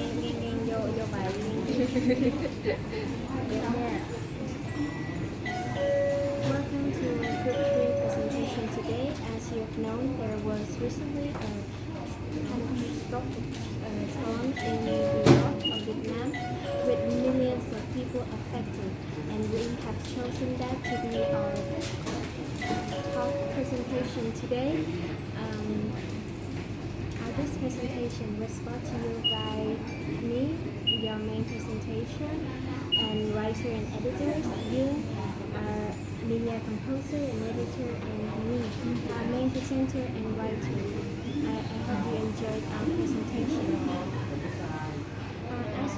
vô vô bài yeah. Welcome to Group 3 presentation today. As you have known, there was recently a catastrophic storm in the north of Vietnam with millions of people affected, and we have chosen that to be our talk presentation today. This presentation was brought to you by me, your main presentation, and writer and editors, you, media composer and editor, and me, our main presenter and writer. I hope you enjoyed our presentation. As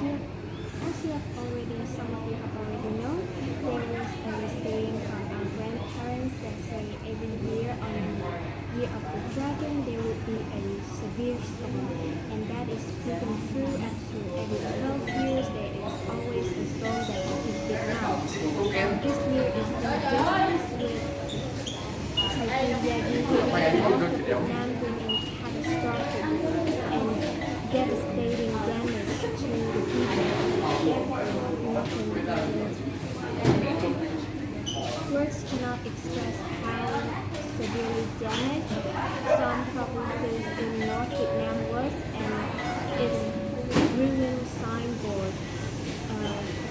you have already, some of you have already known, there was a saying from our grandparents that say every year on the Year of the Dragon there would be a severe storm, and that is proven true. After every 12 years there is always a storm that hits Vietnam. This year is no different, with typhoon Yagi hitting Vietnam, bringing catastrophic and devastating damage to the people. Words cannot express how severely damaged some provinces in North Vietnam was, and its ruined signboard.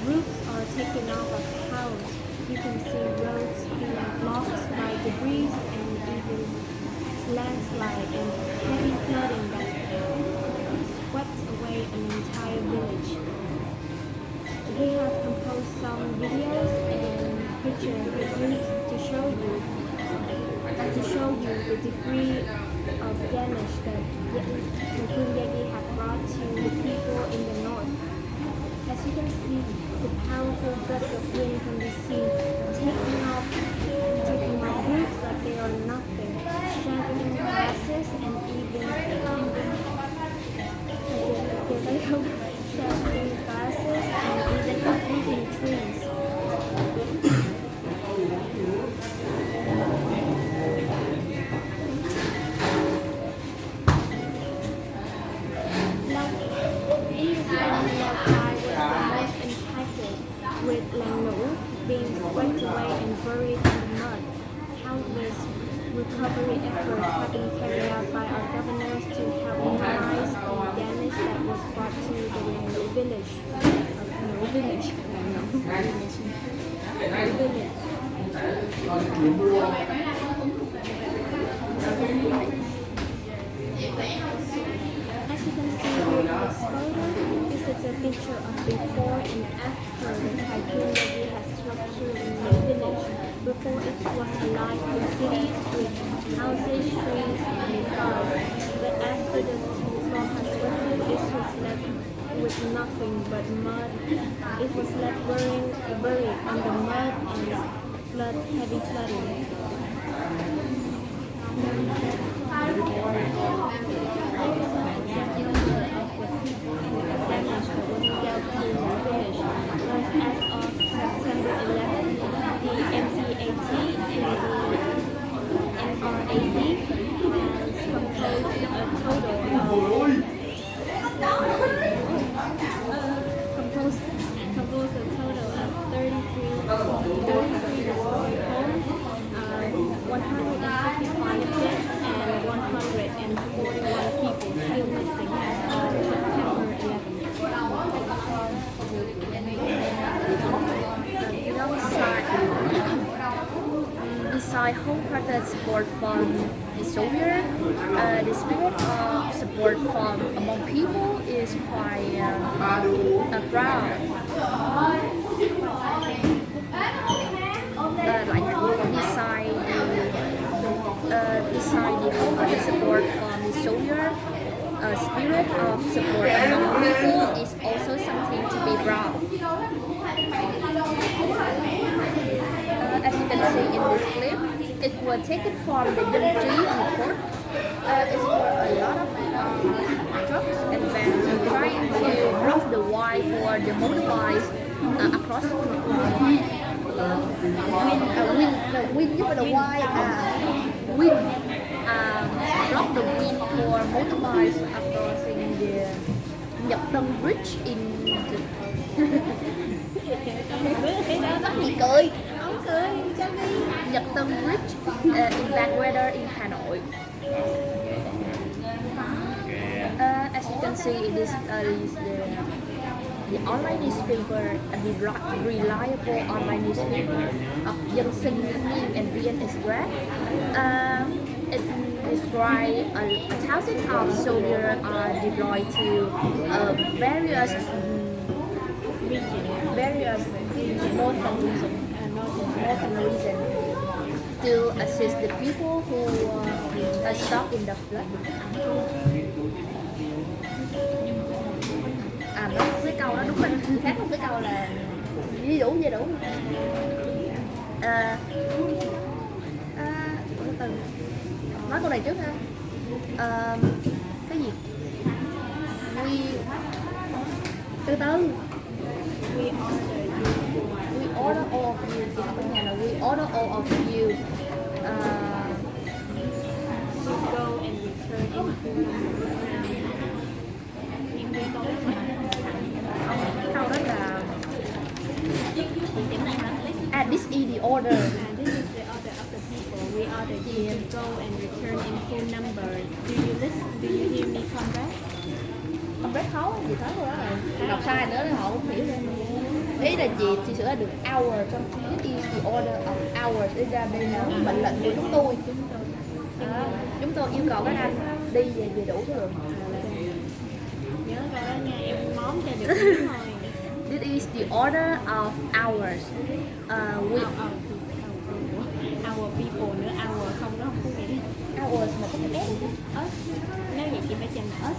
Roofs are taken off of houses. You can see roads being blocked by debris and even landslide and heavy flooding that swept away an entire village. We have composed some videos and pictures to show you the degree of damage that typhoon Yagi have brought to the people in the north. As you can see, the powerful gusts of wind can be seen taking off roofs like they are nothing, shattering grasses and even uprooting trees. With Lang Nũ being swept away and buried in the mud. Countless recovery efforts have been carried out by our governors to help minimize the damage that was brought to the Lang Nũ village. As you can see here in this photo, this is a picture of before and after the typhoon Yagi has swept through the village. Before it was alive with cities, with houses, trees, and cars. But after the storm has swept through, it was left with nothing but mud. It was left buried under mud and heavy flooding. As of September 11, the MCAT and the NRAD has composed a total of 33 destroyed homes, 155 deaths, and 141 people still missing as of September 11. Beside wholehearted support from the soldier, the spirit of support from among people is quite proud. Beside the wholehearted support from the soldier, spirit of support among people is also something to be proud. As you can see in this clip, it was taken from the Yagi report. It's for a lot of trucks and vans trying to cross the wire for the motorbikes across the wind for the wire block the wind for motorbikes crossing the Nhật Tân Bridge in cười không cười cho đi Nhật Tân Bridge in bad weather in Hà Nội. As you can see, this is the online newspaper, the reliable online newspaper of Dân Sinh, Thanh and VN Express. It describes a thousand of soldiers are deployed to various northern region to assist the people who are stuck in the flood. Nó cái câu đó đúng rồi, khác một cái câu là ví dụ về đủ. Nói câu này trước ha. Cái gì? Từ từ. We order all of you. We order all of you. To go and return in Cái câu đó là this is the order. This is the order of the people. We order you to go and return in full number. Do you listen? Do you hear me, comrade? Comrade khó gì khó rồi đó. Đọc sai nữa thì họ không hiểu đâu. Ý là chị sửa được hour trong this is the order of hours. Ý ra đây là mệnh lệnh của chúng tôi. Chúng tôi yêu cầu các anh đi về đủ số lượng. Nhớ câu đó nha, em món cho được tiếng thôi. This is the order of hours. Our people nữa, our không đó không có nghĩa. Hours mà có cái S. Us. Nếu vậy chị phải chỉnh us.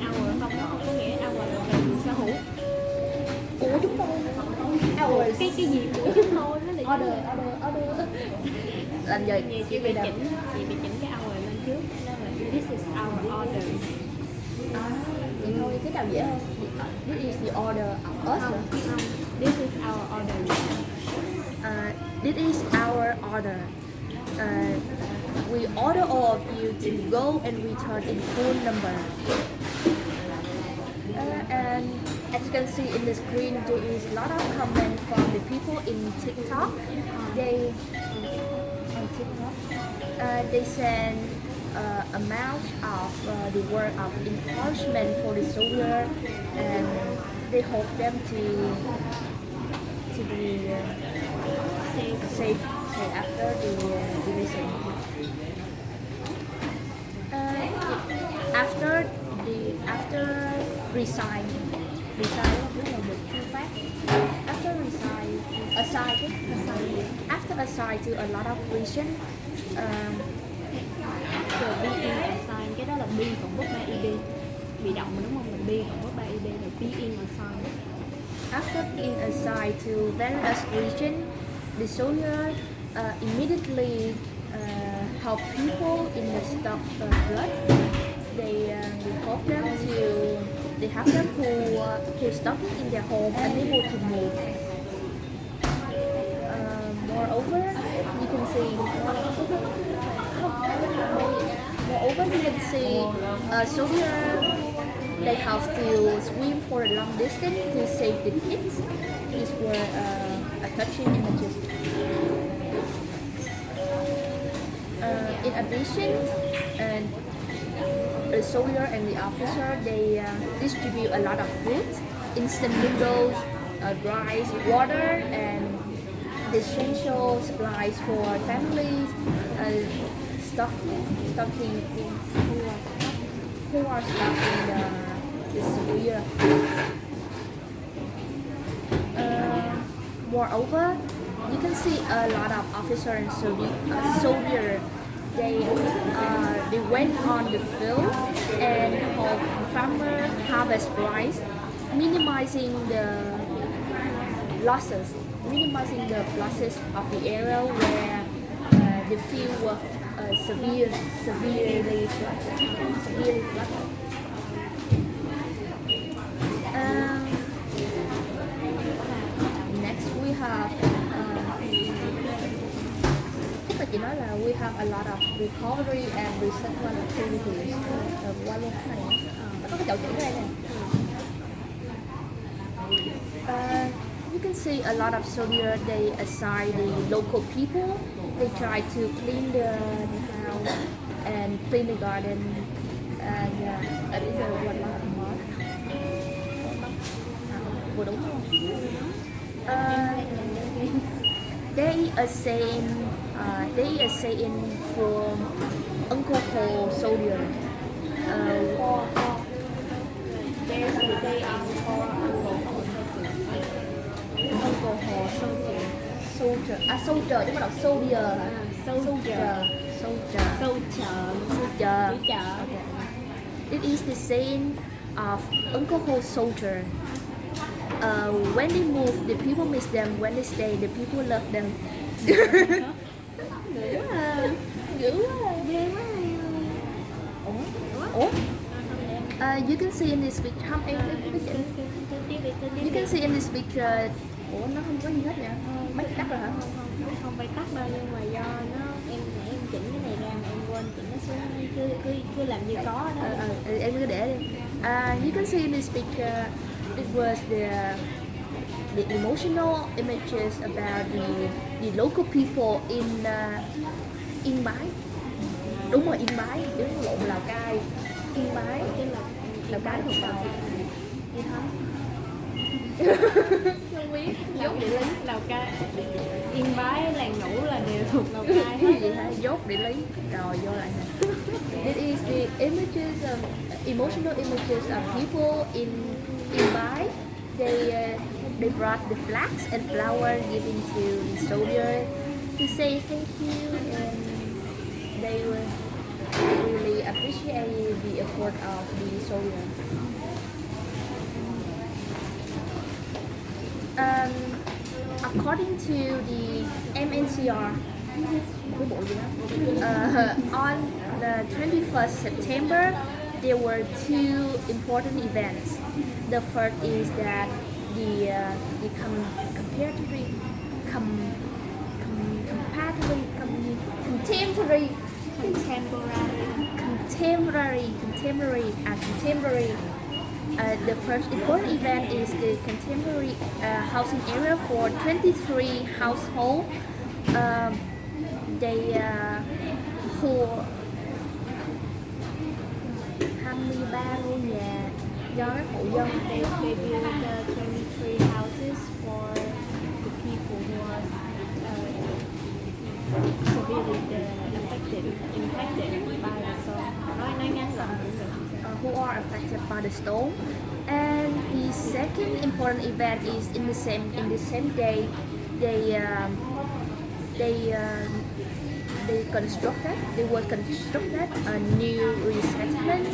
Our không đó không có nghĩa. Our là người sở hữu. Của chúng tôi. Hours. Cái gì của chúng tôi đó là Order. Làm gì? chị bị chỉnh cái hour lên trước. Đó là this is our order. Vậy thôi, cái nào dễ hơn? This is the order of us. This is our order. This is our order. We order all of you to go and return in full number. And as you can see in the screen, there is a lot of comments from the people in TikTok. They send amount of the word of encouragement for the soldier, and they hope them to be safe after the division. After resign là một phương pháp. After resign, after assign to a lot of region. Rồi being assigned, cái đó là be cộng với 3ed. Bị động mà đúng không? Mình be cộng với 3ed là being assigned. After being assigned to various regions, the soldier immediately help people in the stuck flood. They help them who stuck in their home unable to move. Moreover, you can see soldier, they have to swim for a long distance to save the kids. These were touching images. In addition, the soldier and the officer, they distribute a lot of food, instant noodles, rice, water, and the essential supplies for families who are stuck in the severe. Moreover, you can see a lot of officers and soldiers. They went on the field and help farmers harvest rice, minimizing the losses of the area where the field was severely flooded. Next we have chị nói là we have a lot of recovery and resettlement activities. Qua luôn cái này. Có cái chậu chữ đây nè. You can see a lot of soldiers, they assign the local people. They try to clean the house and clean the garden. And yeah, bây giờ quên là vừa đúng không? They are saying for Uncle Ho soldier. There's a saying for Uncle Ho soldier. Soldier chứ mà đọc soldier. Soldier. Okay. It is the saying of Uncle Ho soldier. When they move, the people miss them. When they stay, the people love them. Dữ quá. Ghê quá. Ủa? You can see in this picture. Không, em You can see in this picture. Ủa, nó không có gì hết vậy? Bắt cắt rồi hả? Không phải tắt đâu, nhưng mà do nó em chỉnh cái này ra mà em quên chỉnh nó xuống, cứ làm như có đó. Em cứ để đi. You can see in this picture, it was the emotional images about the local people in Yên Bái. Đúng rồi, Yên Bái, đúng lộn Lào Cai. Yên Bái, Lào Cai thuộc vào Yên Thái. Không biết, Lào Cai, Yên Bái, Làng Nủ là đều thuộc Lào Cai hết. Vậy hả? Dốt địa lý. Rồi vô lại nè. It is the images of emotional images of people in Yên Bái. They brought the flags and flowers given to the soldier to say thank you, and they really appreciate the effort of the soldier. According to the MNCR, on the 21st September, there were two important events. The first is that the contemporary. The first important event is the contemporary housing area for 23 households. They for 23 ngôi nhà do các hộ dân. They built 23 houses for the people who are severely impacted by the storm. Nói ngắn gọn who are affected by the storm. And the second important event is in the same day they were constructed a new resettlement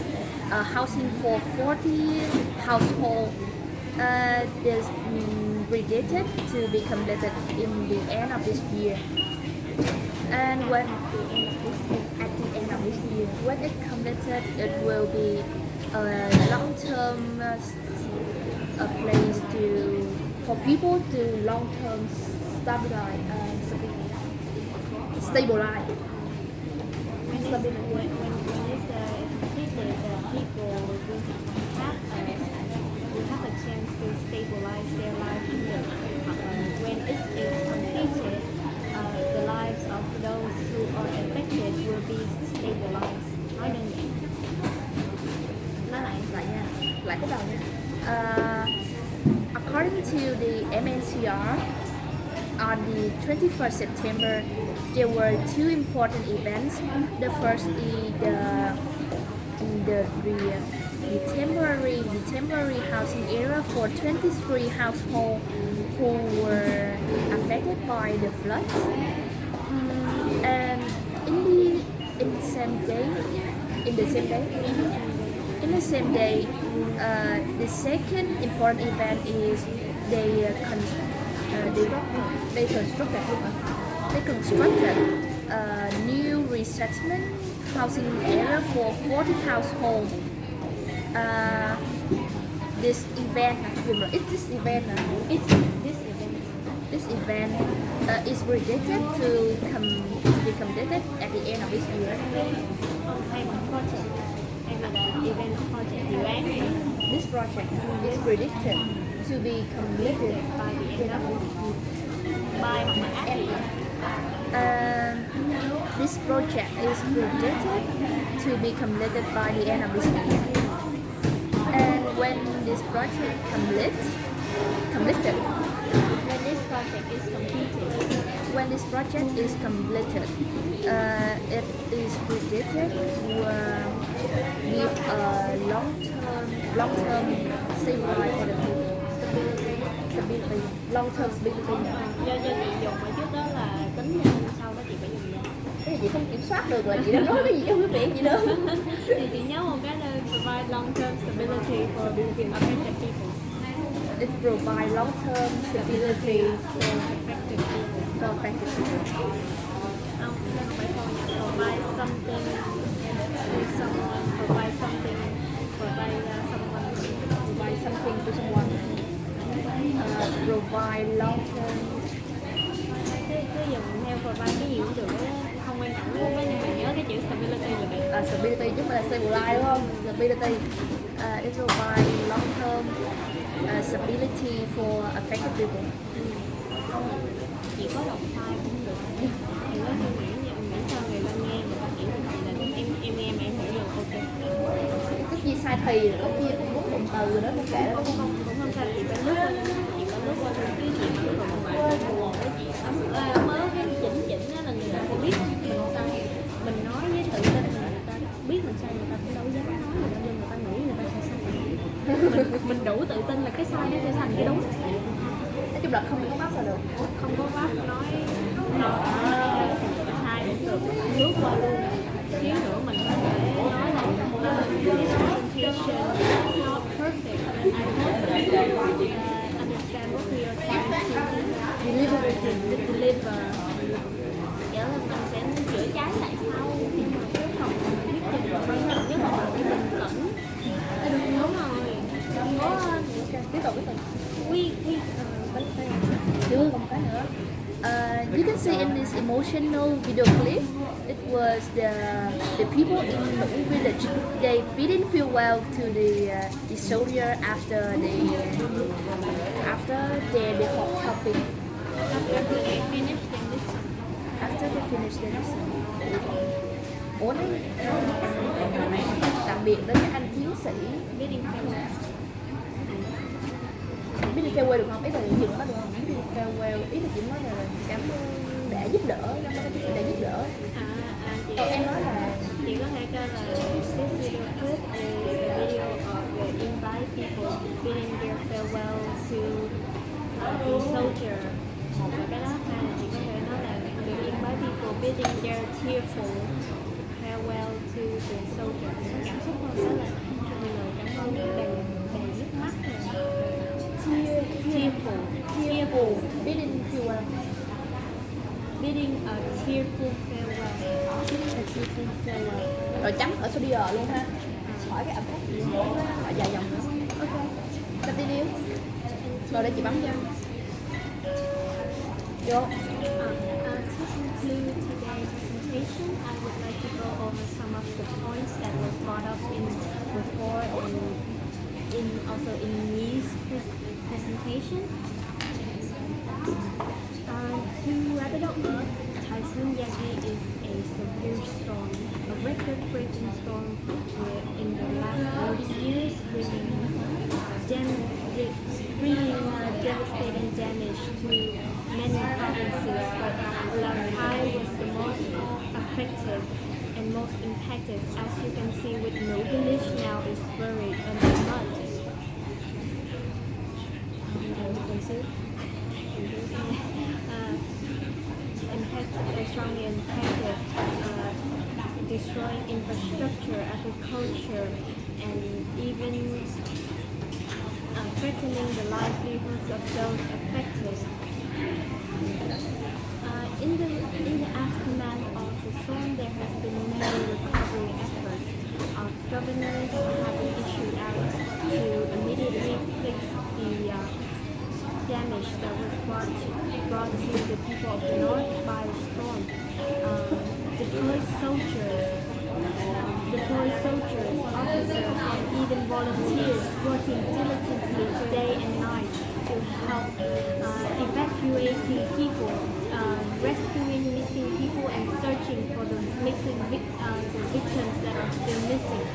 housing for 40 households. This predicted to be completed in the end of this year. And at the end of this year, when it's completed, it will be a long-term place for people to long-term stabilize. When it's completed, people will have a chance to stabilize their life here. When it is completed, the lives of those who are affected will be stabilized. Nói đơn giản. Nói lại nha. Lại cái đầu nha. According to the MNCR, on the 21st September, there were two important events. The first is the temporary housing area for 23 households who were affected by the floods. And in the same day, the second important event is they constructed a new resettlement housing area for 40 households. This event is predicted to be completed at the end of this year. Hay một project hay là event project dự án project is predicted to be completed by the end of by hoặc là at the end. This project is predicted to be completed by the end of this year. And when this project completed, When this project is completed, when this project is completed, it is predicted with a long-term stability for the people. Stability, long-term stability. do chị dùng ở trước đó là tính nên sau đó chị phải dùng gì? Cái gì chị không kiểm soát được là chị đang nói cái gì cho quý vị chị nữa. Thì chị nhớ một cái là provide long-term stability for affected people. It provides long-term stability for affected people. for affected people. Không phải for nhà provide something to someone, provide something, provide someone, Provide something to someone. Provide long-term. cứ dùng theo provide cái gì cũng được á, không quan trọng luôn á, nhưng mà nhớ cái chữ stability là được. Stability chứ không phải là stabilize đúng không? Stability. It provides long-term stability for affected people. Chỉ có đọc file cũng được. Thì nói chung miễn cho người ta nghe mà ta hiểu được là em nghe mà em hiểu được ok. Cái chia sai thì rồi cái chia cũng muốn động từ rồi đó cũng kệ đó đúng không? Cũng không sao, chị phải lướt qua, chị có lướt qua thôi chứ chị mà không mới cái chỉnh á là người ta sẽ biết mình sai, mình nói với tự tin là người ta biết mình sai, người ta cũng đâu dám nói gì đâu, nhưng người ta nghĩ người ta sẽ sai. mình đủ tự tin là cái sai nó sẽ thành cái đúng. Nói chung là không có bắt là được. Không có bắt nói sai cũng được, lướt qua luôn. Xíu nữa mình có thể nói là this presentation is not perfect and I hope that you understand what we are trying to deliver. Nghĩa là mình sẽ chữa cháy lại sau khi mà cái phần thuyết trình quan trọng nhất là phải bình tĩnh. Đúng rồi. Có Tiếp tục. chưa Còn cái nữa. You can see in this emotional video clip, it was the people in the village. They didn't feel well to the soldier after they helping. After they finished their lesson. Ủa nói tạm biệt đến các anh chiến sĩ. Biết đi farewell được không? Ý là dừng nó được không? Biết đi farewell, ý là chị nói là cảm ơn đã giúp đỡ, cảm ơn các chiến sĩ đã giúp đỡ. Còn em nói là chị có thể kêu là this video clip is a video of the invite people bidding their farewell to the soldier. Một là cái đó, hai là chị có thể nói là the invite people bidding their tearful farewell to the soldier. Có cảm xúc hơn, đó là một lời cảm ơn đầy nước mắt rồi. Tearful. bidding farewell. Bidding a tearful farewell. Rồi chấm ở soldier luôn ha. Hỏi cái âm phách gì nữa, hỏi dài dòng nữa. Ok, continue. Rồi để chị bấm cho. Vô. To conclude today's presentation, I would like to go over some of the points that were brought up before and also in Lee's presentation. To wrap it up, Typhoon Yagi is a severe storm, a record-breaking storm in the last 40 years, bringing devastating damage to many provinces, but Lankai was the most affected and most impacted, as you can see, with no village now is buried under mud. Strongly impacted, destroying infrastructure, agriculture, and even threatening the livelihoods of those affected. In the aftermath of the storm, there has been many recovery efforts of governors have been issued out to immediately fix the damage that was brought to the people of the north by the storm. Deployed soldiers, officers, and even volunteers volunteers working diligently day and night to help evacuating people, rescuing missing people, and searching for the victims that are still missing,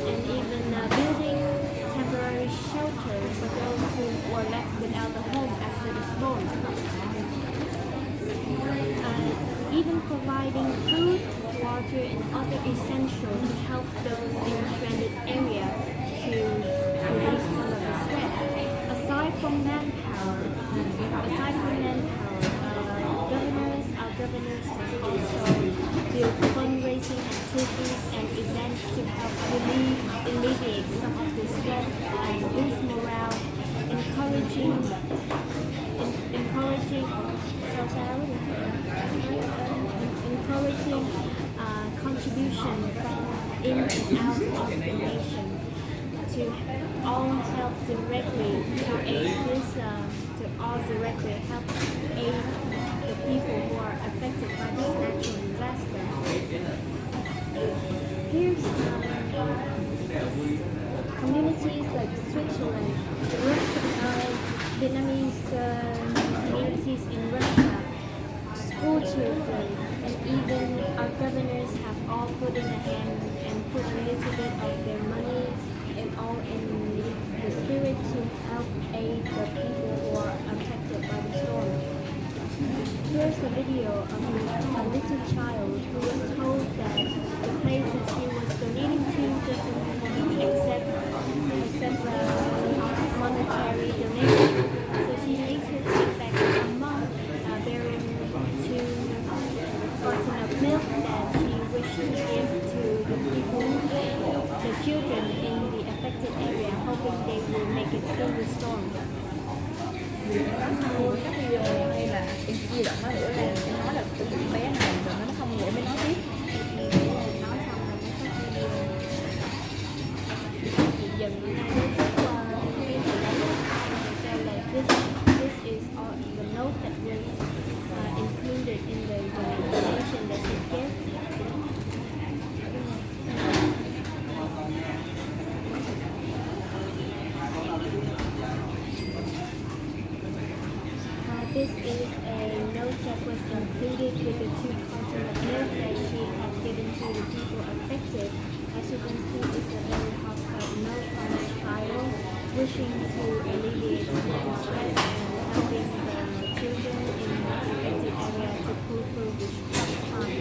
and even building temporary shelters for those who were left without a home after the storm. Even providing food, water, and other essentials to help those in stranded area to release some of the stress. Aside from manpower, our governors have also built fundraising activities and events to help alleviate some of the stress and boost morale, encouraging contribution from in and out of the nation to all help directly to aid the people who are affected by this natural disaster. Here's communities like Switzerland, Vietnamese communities in Russia, school children, and even our governors have all put in a hand and put a little bit of their money and all in the spirit to help aid the people who are affected by the storm. Here's a video of a little child who was told that the place that she was donating to doesn't accept monetary donation, so she later took back a month bearing 2 cartons of milk that she wished to give to the people, the children in the affected area, hoping they will make it through the storm. Các video hay là em chia đoạn đó nữa là em nói là cái bé này rồi nó không ngủ mới nói tiếp. Nói xong là nó có video thì dừng ngay cái this is all the note that was included in the donation that you gave. This is a note that was included with the 2 cartons of milk that she had given to the people affected. As you can see, it's a very heartfelt note from a child wishing to alleviate some of the stress and helping the children in the affected area to pull through this tough time.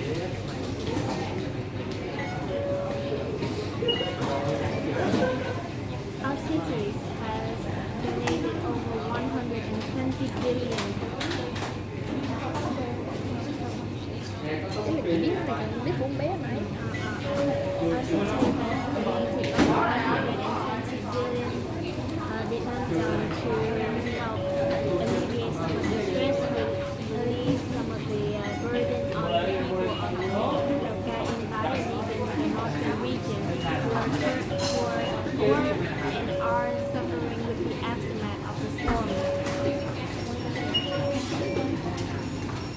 Our cities has donated over 120 billion. Cái là chị biết này, biết bốn bé này. Our city has donated over 120 billion Vietnam down to help alleviate some of the stress, relieve some of the burden on the people of Lào Cai, in Bali, and even the northern region who are and are suffering with the aftermath of the storm.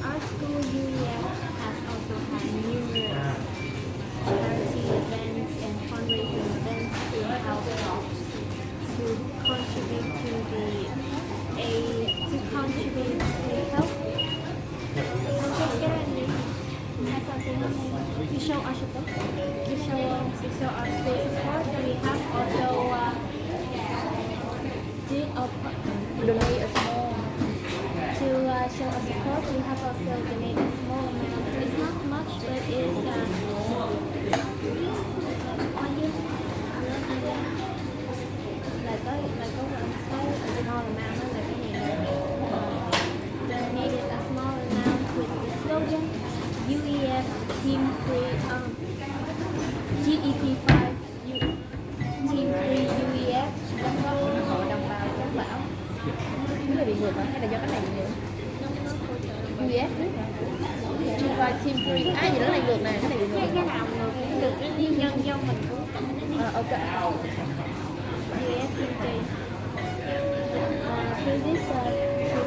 Our school UEF has also had numerous charity events and fundraising events to help to contribute to the aid, to contribute to help. To show our support, to show our school support. We have also did Donate a small. to show our support. We have also donated a small amount. It's not much, but it's small amount, like donated a small amount with the slogan UEF Team 3 GEP 5 Team 3 UEF. Hội đồng bào chống bão. Cái này bị ngược hả? Hay là do cái này bị ngược? US biết hả? Team 3. À gì đó này ngược nè, cái này bị ngược. Cái nào được cái nhân do mình cũng Ok. UEF Team 3. For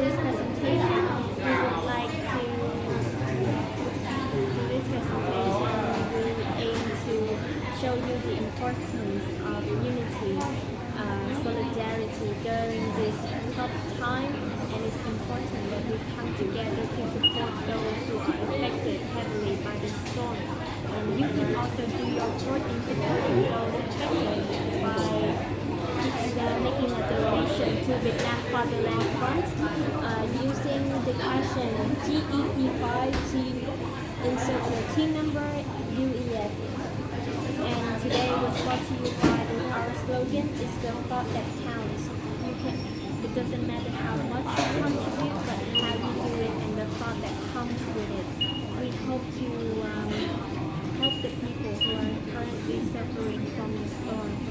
this presentation, we would like to show you the importance of unity support and supporting those affected by making a donation to Vietnam Fatherland Fund using the caption GEP5 team insert your team number UEF. And today was brought to you by our slogan is the thought that counts. It doesn't matter how much you contribute, but how you do it and the thought that comes with it. We hope to help the people who are currently suffering from the storm.